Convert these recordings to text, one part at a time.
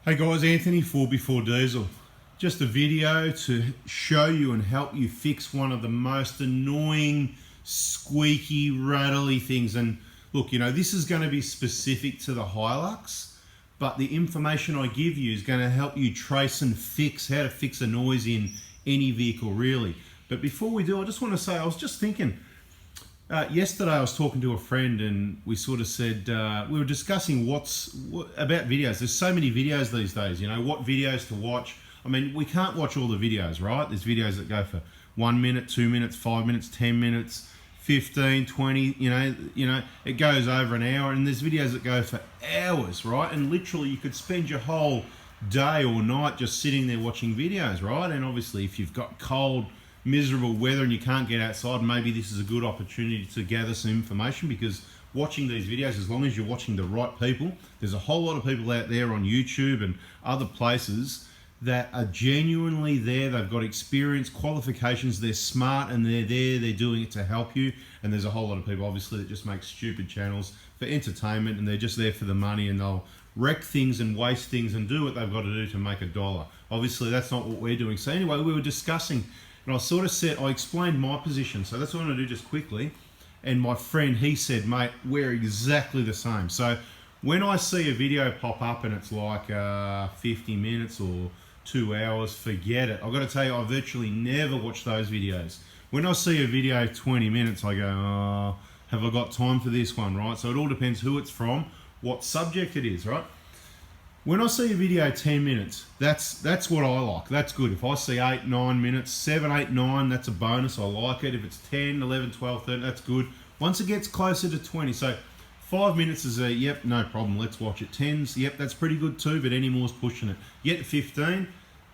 Hey guys, Anthony 4x4 Diesel. Just a video to show you and help you fix one of the most annoying, squeaky, rattly things. And look, you know, this is going to be specific to the Hilux, but the information I give you is going to help you trace and fix how to fix a noise in any vehicle, really. But before we do, I just want to say, I was just thinking, yesterday I was talking to a friend and we sort of said, we were discussing about videos. There's so many videos these days, you know, what videos to watch. I mean, we can't watch all the videos, right? There's videos that go for 1 minute, 2 minutes, 5 minutes, 10 minutes, 15, 20, you know, it goes over an hour, and there's videos that go for hours, right? And literally you could spend your whole day or night just sitting there watching videos, right? And obviously if you've got cold, miserable weather and you can't get outside, maybe this is a good opportunity to gather some information, because watching these videos, as long as you're watching the right people, there's a whole lot of people out there on YouTube and other places that are genuinely there. They've got experience, qualifications, they're smart, and they're there, they're doing it to help you. And there's a whole lot of people obviously that just make stupid channels for entertainment, and they're just there for the money, and they'll wreck things and waste things and do what they've got to do to make a dollar. Obviously that's not what we're doing. So anyway, we were discussing, and I sort of said, I explained my position, so that's what I'm going to do just quickly. And my friend, he said, mate, we're exactly the same. So when I see a video pop up and it's like 50 minutes or 2 hours, forget it. I've got to tell you, I virtually never watch those videos. When I see a video 20 minutes, I go, oh, have I got time for this one, right? So it all depends who it's from, what subject it is, right? When I see a video 10 minutes, that's what I like. That's good. If I see 8, 9 minutes, 7, 8, 9, that's a bonus. I like it. If it's 10, 11, 12, 13, that's good. Once it gets closer to 20, so 5 minutes is a, yep, no problem, let's watch it. 10s, yep, that's pretty good too, but any more's pushing it. Get to 15,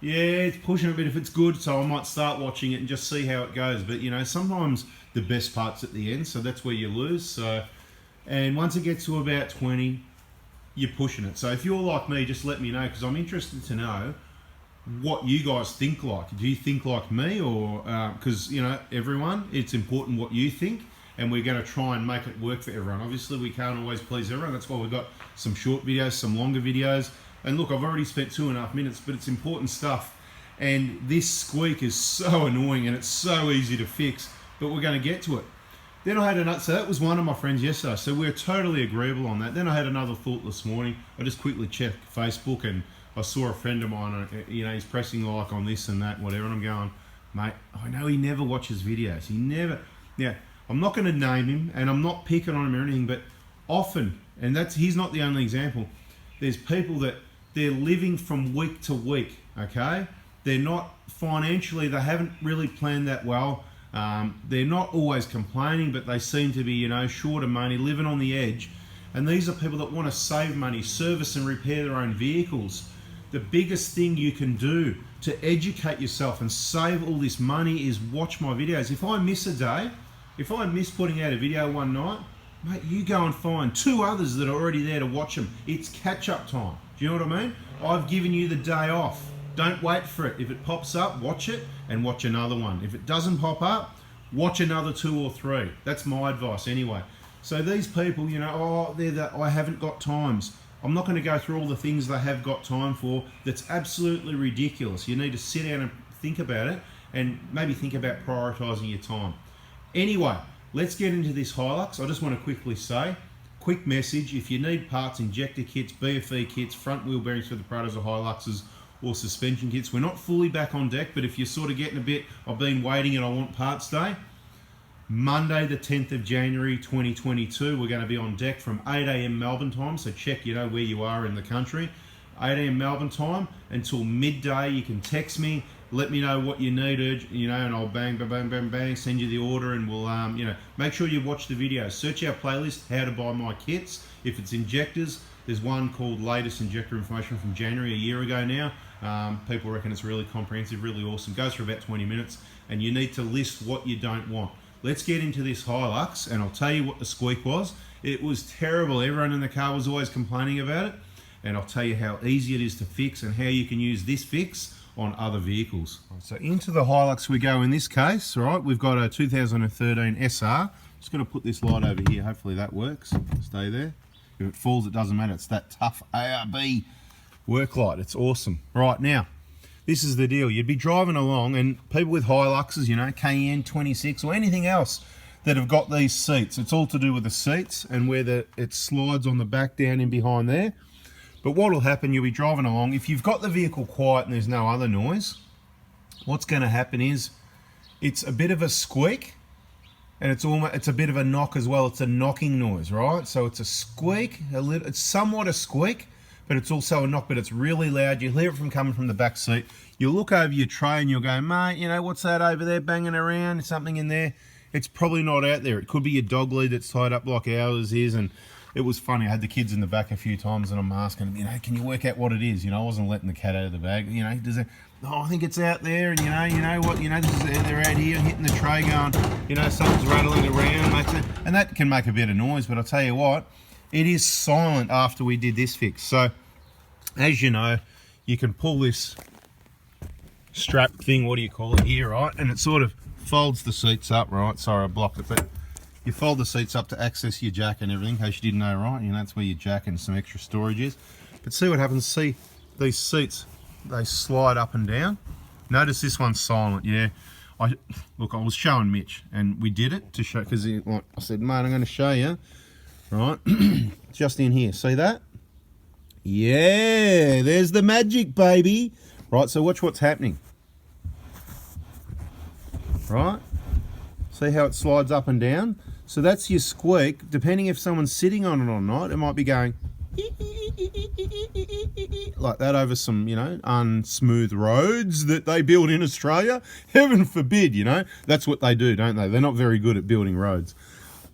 yeah, it's pushing it, but if it's good, so I might start watching it and just see how it goes. But you know, sometimes the best part's at the end, so that's where you lose. So, and once it gets to about 20, you're pushing it. So if you're like me, just let me know, because I'm interested to know what you guys think like. Do you think like me, or because you know, everyone, it's important what you think, and we're going to try and make it work for everyone. Obviously we can't always please everyone, that's why we've got some short videos, some longer videos. And look, I've already spent 2.5 minutes, but it's important stuff. And this squeak is so annoying and it's so easy to fix, but we're going to get to it. Then I had another, so that was one of my friends yesterday, so we're totally agreeable on that. Then I had another thought this morning. I just quickly checked Facebook and I saw a friend of mine, you know, he's pressing like on this and that and whatever, and I'm going, mate, I know he never watches videos. He never, yeah, I'm not going to name him and I'm not picking on him or anything, but often, and he's not the only example, there's people that they're living from week to week, okay? They're not financially, they haven't really planned that well. They're not always complaining, but they seem to be, you know, short of money, living on the edge. And these are people that want to save money, service and repair their own vehicles. The biggest thing you can do to educate yourself and save all this money is watch my videos. If I miss a day, if I miss putting out a video one night, mate, you go and find 2 others that are already there to watch them. It's catch-up time. Do you know what I mean? I've given you the day off. Don't wait for it. If it pops up, watch it and watch another one. If it doesn't pop up, watch another 2 or 3. That's my advice anyway. So these people, you know, oh, I haven't got times. I'm not going to go through all the things they have got time for. That's absolutely ridiculous. You need to sit down and think about it, and maybe think about prioritizing your time. Anyway, let's get into this Hilux. I just want to quickly say, quick message, if you need parts, injector kits, BFE kits, front wheel bearings for the Prados or Hiluxes, or suspension kits, we're not fully back on deck, but if you're sort of getting a bit, I've been waiting and I want parts day, Monday the 10th of January 2022, we're going to be on deck from 8 AM Melbourne time, so check, you know, where you are in the country. 8 AM Melbourne time until midday. You can text me, let me know what you need, you know, and I'll bang, bang, bang, bang, bang, send you the order, and we'll, you know, make sure you watch the videos. Search our playlist, how to buy my kits. If it's injectors, there's one called latest injector information from January, a year ago now. People reckon it's really comprehensive, really awesome. Goes for about 20 minutes, and you need to list what you don't want. Let's get into this Hilux, and I'll tell you what the squeak was. It was terrible. Everyone in the car was always complaining about it, and I'll tell you how easy it is to fix and how you can use this fix on other vehicles. So into the Hilux we go in this case, all right? We've got a 2013 SR. Just going to put this light over here. Hopefully that works. Stay there. If it falls, it doesn't matter. It's that tough ARB work light. It's awesome. Right, now, this is the deal. You'd be driving along, and people with Hiluxes, you know, KN 26 or anything else that have got these seats, it's all to do with the seats and where it slides on the back down in behind there. But what will happen, you'll be driving along. If you've got the vehicle quiet and there's no other noise, what's going to happen is it's a bit of a squeak, and it's a bit of a knock as well. It's a knocking noise, right? So it's a squeak, it's somewhat a squeak, but it's also a knock, but it's really loud. You'll hear it from coming from the back seat. You'll look over your tray and you'll go, mate, you know, what's that over there banging around? Is something in there? It's probably not out there. It could be your dog lead that's tied up like ours is. And it was funny. I had the kids in the back a few times and I'm asking them, you know, can you work out what it is? You know, I wasn't letting the cat out of the bag. You know, does it, oh, I think it's out there. And you know what, you know, they're out here hitting the tray going, you know, something's rattling around. And that can make a bit of noise, but I'll tell you what, it is silent after we did this fix. So, as you know, you can pull this strap thing, what do you call it here, right? And it sort of folds the seats up, right? Sorry, I blocked it, but you fold the seats up to access your jack and everything, in case you didn't know, right? You know, that's where your jack and some extra storage is. But see what happens, see these seats, they slide up and down. Notice this one's silent, yeah. Look, I was showing Mitch, and we did it to show, because like I said, mate, I'm going to show you, right? Just in here, see that? Yeah, there's the magic, baby. Right, so watch what's happening. Right? See how it slides up and down? So that's your squeak. Depending if someone's sitting on it or not, it might be going like that over some, you know, unsmooth roads that they build in Australia. Heaven forbid, you know. That's what they do, don't they? They're not very good at building roads.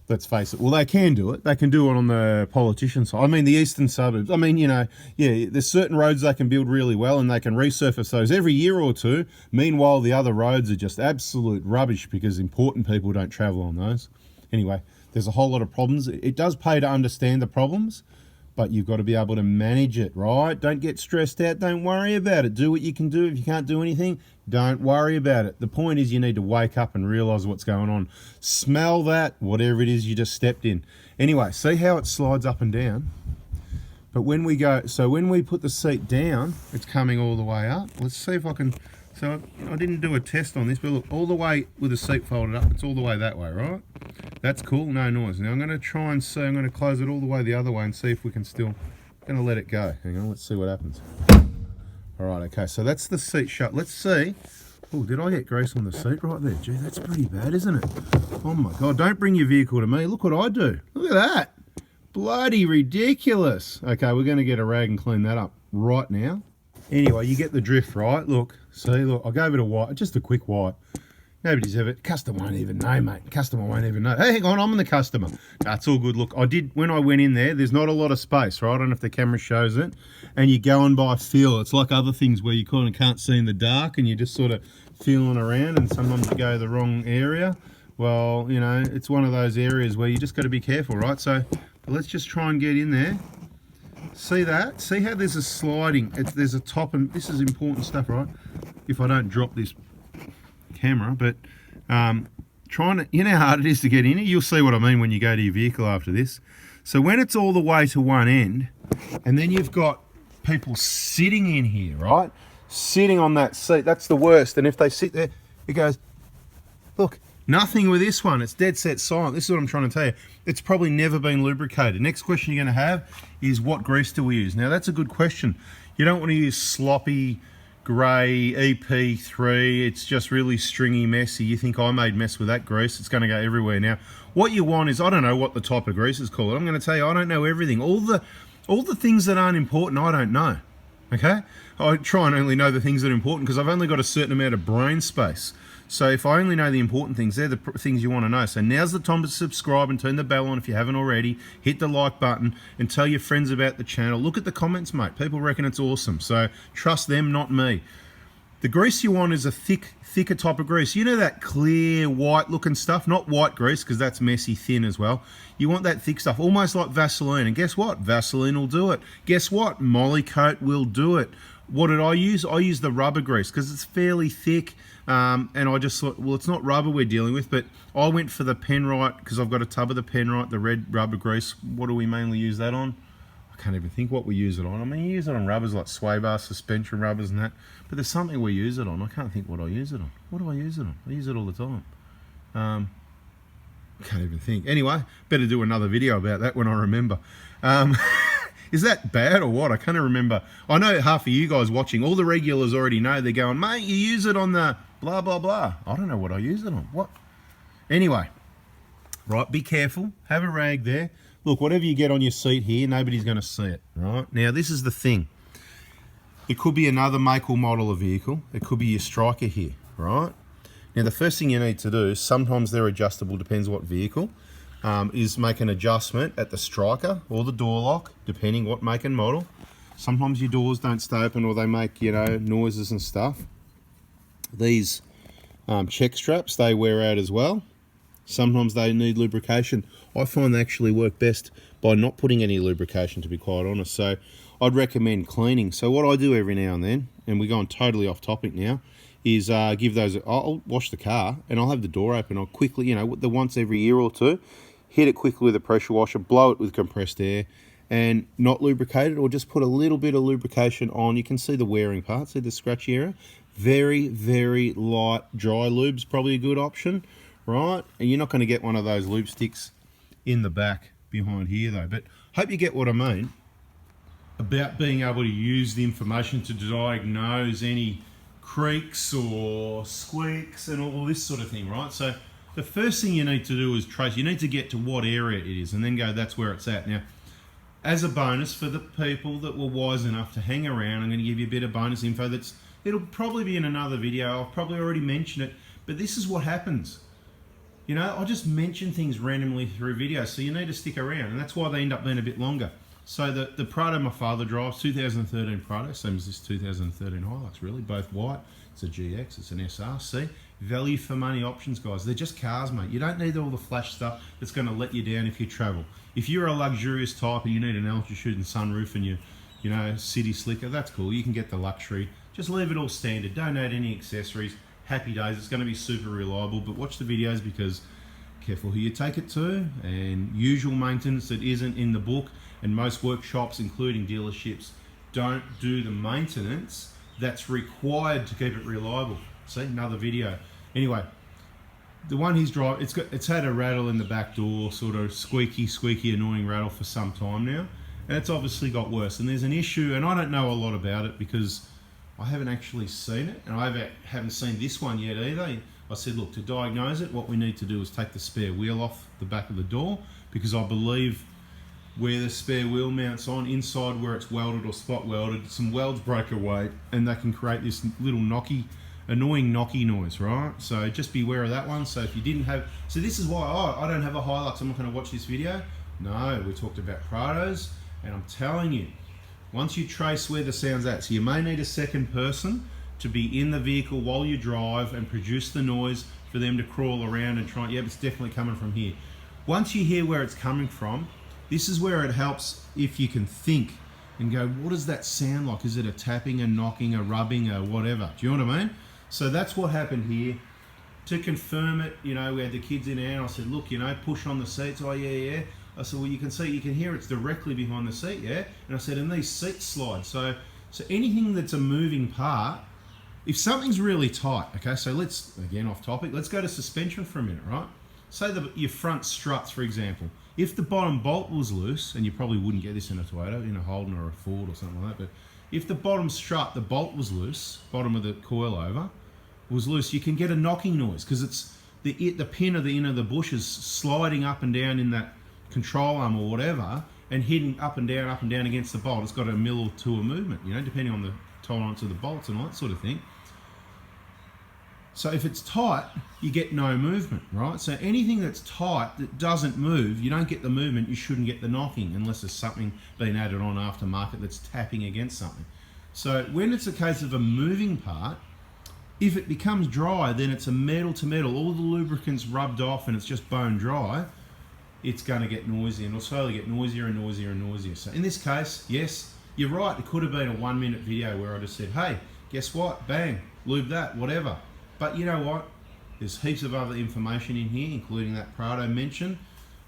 Let's face it. Well, they can do it. They can do it on the politician side. I mean, the eastern suburbs. I mean, you know, yeah, there's certain roads they can build really well and they can resurface those every year or two. Meanwhile, the other roads are just absolute rubbish because important people don't travel on those. Anyway, there's a whole lot of problems. It does pay to understand the problems, but you've got to be able to manage it, right? Don't get stressed out. Don't worry about it. Do what you can do. If you can't do anything, don't worry about it. The point is you need to wake up and realize what's going on. Smell that, whatever it is you just stepped in. Anyway, see how it slides up and down? But when we go, so when we put the seat down, it's coming all the way up. Let's see if I can, so I didn't do a test on this, but look, all the way with the seat folded up, it's all the way that way, right? That's cool, no noise. Now I'm going to try and see, I'm going to close it all the way the other way and see if we can still, I'm going to let it go. Hang on, let's see what happens. All right, okay, so that's the seat shut. Let's see. Oh, did I get grease on the seat right there? Gee, that's pretty bad, isn't it? Oh my God, don't bring your vehicle to me. Look what I do. Look at that. Bloody ridiculous. Okay, we're going to get a rag and clean that up right now. Anyway, you get the drift, right? Look, see, look, I gave it a wipe, just a quick wipe. Nobody's ever, customer won't even know, mate. Customer won't even know. Hey, hang on, I'm the customer. That's all good. Look, I did, when I went in there, there's not a lot of space, right? I don't know if the camera shows it. And you're going by feel. It's like other things where you kind of can't see in the dark and you're just sort of feeling around and sometimes you go the wrong area. Well, you know, it's one of those areas where you just got to be careful, right? So let's just try and get in there. See that? See how there's a sliding, there's a top, and this is important stuff, right? If I don't drop this camera, but trying to, you know how hard it is to get in it. You'll see what I mean when you go to your vehicle after this. So when it's all the way to one end, and then you've got people sitting in here, right? Sitting on that seat, that's the worst. And if they sit there, it goes, look, nothing with this one. It's dead set silent. This is what I'm trying to tell you. It's probably never been lubricated. Next question you're going to have is, what grease do we use? Now, that's a good question. You don't want to use sloppy grey EP3. It's just really stringy, messy. You think I made mess with that grease, it's going to go everywhere. Now, what you want is, I don't know what the type of grease is called. I'm going to tell you, I don't know everything. All the things that aren't important, I don't know. Okay? I try and only know the things that are important because I've only got a certain amount of brain space. So if I only know the important things, they're the things you want to know. So now's the time to subscribe and turn the bell on if you haven't already. Hit the like button and tell your friends about the channel. Look at the comments, mate. People reckon it's awesome. So trust them, not me. The grease you want is a thicker type of grease. You know that clear, white looking stuff? Not white grease, because that's messy, thin as well. You want that thick stuff, almost like Vaseline. And guess what? Vaseline will do it. Guess what? Molykote will do it. What did I use? I used the rubber grease because it's fairly thick. And I just thought, well, it's not rubber we're dealing with, but I went for the Penrite because I've got a tub of the Penrite, the red rubber grease. What do we mainly use that on? I I can't even think what we use it on. I mean, you use it on rubbers like sway bar, suspension rubbers and that, but there's something we use it on. I can't think what I use it on. What do I use it on? I use it all the time. Can't even think. Anyway, better do another video about that when I remember. Is that bad or what? I can't remember. I know half of you guys watching, all the regulars already know. They're going, mate, you use it on the blah, blah, blah. I don't know what I use it on. What? Anyway, right, be careful. Have a rag there. Look, whatever you get on your seat here, nobody's going to see it, right? Now, this is the thing. It could be another make or model of vehicle. It could be your striker here, right? Now, the first thing you need to do, sometimes they're adjustable, depends what vehicle, is make an adjustment at the striker or the door lock, depending what make and model. Sometimes your doors don't stay open or they make, you know, noises and stuff. These check straps, they wear out as well. Sometimes they need lubrication. I find they actually work best by not putting any lubrication, to be quite honest. So I'd recommend cleaning. So what I do every now and then, and we're going totally off topic now, is give those, I'll wash the car and I'll have the door open. I'll quickly, you know, the once every year or two, hit it quickly with a pressure washer, blow it with compressed air, and not lubricate it, or just put a little bit of lubrication on. You can see the wearing part, see the scratchy area. Very, very light dry lube's probably a good option, right? And you're not going to get one of those lube sticks in the back behind here though. But hope you get what I mean about being able to use the information to diagnose any creaks or squeaks and all this sort of thing, right? So the first thing you need to do is trace. You need to get to what area it is and then go, that's where it's at. Now, as a bonus for the people that were wise enough to hang around, I'm going to give you a bit of bonus info it'll probably be in another video. I've probably already mentioned it, but this is what happens. You know, I just mention things randomly through videos, so you need to stick around, and that's why they end up being a bit longer. So the Prado my father drives, 2013 Prado, same as this 2013 Hilux, really, both white. It's a GX, it's an SRC. Value for money options, guys. They're just cars, mate. You don't need all the flash stuff that's going to let you down if you travel. If you're a luxurious type and you need an altitude and sunroof and you know, city slicker, that's cool. You can get the luxury. Just leave it all standard. Don't add any accessories. Happy days. It's going to be super reliable, but watch the videos because careful who you take it to, and usual maintenance that isn't in the book, and most workshops, including dealerships, don't do the maintenance that's required to keep it reliable. See, another video. Anyway, the one he's driving, it's had a rattle in the back door, sort of squeaky, annoying rattle for some time now, and it's obviously got worse. And there's an issue, and I don't know a lot about it because I haven't actually seen it, and I haven't seen this one yet either. I said, look, to diagnose it, what we need to do is take the spare wheel off the back of the door, because I believe where the spare wheel mounts on, inside where it's welded or spot welded, some welds break away, and they can create this little annoying knocky noise, right? So just beware of that one. So if you didn't have, so this is why I don't have a Hilux, I'm not going to watch this video. No, we talked about Prados, and I'm telling you, once you trace where the sound's at, so you may need a second person to be in the vehicle while you drive and produce the noise for them to crawl around and try, it's definitely coming from here. Once you hear where it's coming from, this is where it helps if you can think and go, what does that sound like? Is it a tapping, a knocking, a rubbing, a whatever? Do you know what I mean? So that's what happened here. To confirm it, you know, we had the kids in there and I said, look, you know, push on the seats. Oh, yeah. I said, well, you can see, you can hear it's directly behind the seat, yeah? And I said, and these seats slide. So anything that's a moving part, if something's really tight, okay, so let's, again, off topic, let's go to suspension for a minute, right? Say your front struts, for example. If the bottom bolt was loose, and you probably wouldn't get this in a Toyota, in a Holden or a Ford or something like that, but if the bottom strut, the bolt was loose, bottom of the coilover was loose, you can get a knocking noise because it's the pin of the end of the bush is sliding up and down in that control arm or whatever, and hitting up and down against the bolt. It's got a mil or two of movement, you know, depending on the tolerance of the bolts and all that sort of thing. So if it's tight, you get no movement, right? So anything that's tight that doesn't move, you don't get the movement, you shouldn't get the knocking unless there's something being added on aftermarket that's tapping against something. So when it's a case of a moving part, if it becomes dry, then it's a metal to metal, all the lubricant's rubbed off and it's just bone dry, it's going to get noisy, and it'll slowly get noisier and noisier and noisier. So in this case, yes, you're right, it could have been a 1 minute video where I just said, hey, guess what, bang, lube that, whatever. But you know what? There's heaps of other information in here, including that Prado mention.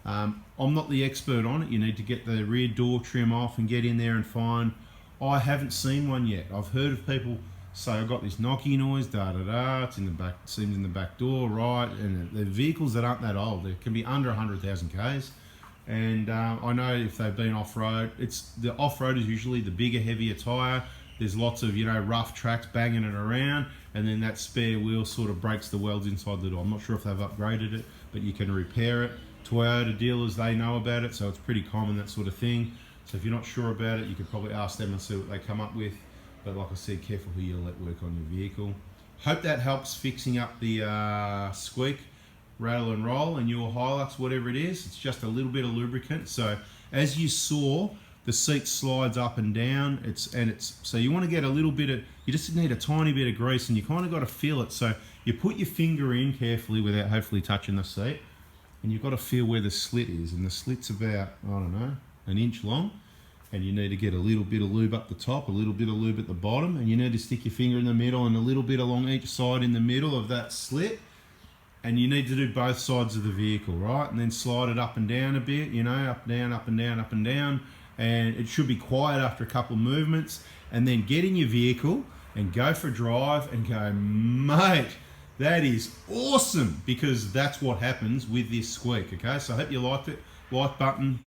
I'm not the expert on it. You need to get the rear door trim off and get in there and find. I haven't seen one yet. I've heard of people say, I got this knocking noise, it's in the back, it seems in the back door, right? And the vehicles that aren't that old, they can be under 100,000 Ks. And I know if they've been off-road, the off-road is usually the bigger, heavier tyre. There's lots of, rough tracks banging it around, and then that spare wheel sort of breaks the welds inside the door. I'm not sure if they've upgraded it, but you can repair it. Toyota dealers, they know about it, so it's pretty common, that sort of thing. So if you're not sure about it, you could probably ask them and see what they come up with. But like I said, careful who you let work on your vehicle. Hope that helps fixing up the squeak, rattle and roll in your Hilux, whatever it is. It's just a little bit of lubricant. So as you saw, the seat slides up and down. So you want to get a little bit of, you just need a tiny bit of grease, and you kind of got to feel it. So you put your finger in carefully without hopefully touching the seat, and you've got to feel where the slit is. And the slit's about, I don't know, an inch long. And you need to get a little bit of lube up the top, a little bit of lube at the bottom, and you need to stick your finger in the middle and a little bit along each side in the middle of that slit. And you need to do both sides of the vehicle, right? And then slide it up and down a bit, up, down, up and down, up and down. And it should be quiet after a couple of movements. And then get in your vehicle and go for a drive and go, mate, that is awesome, because that's what happens with this squeak, okay? So I hope you liked it. Like button.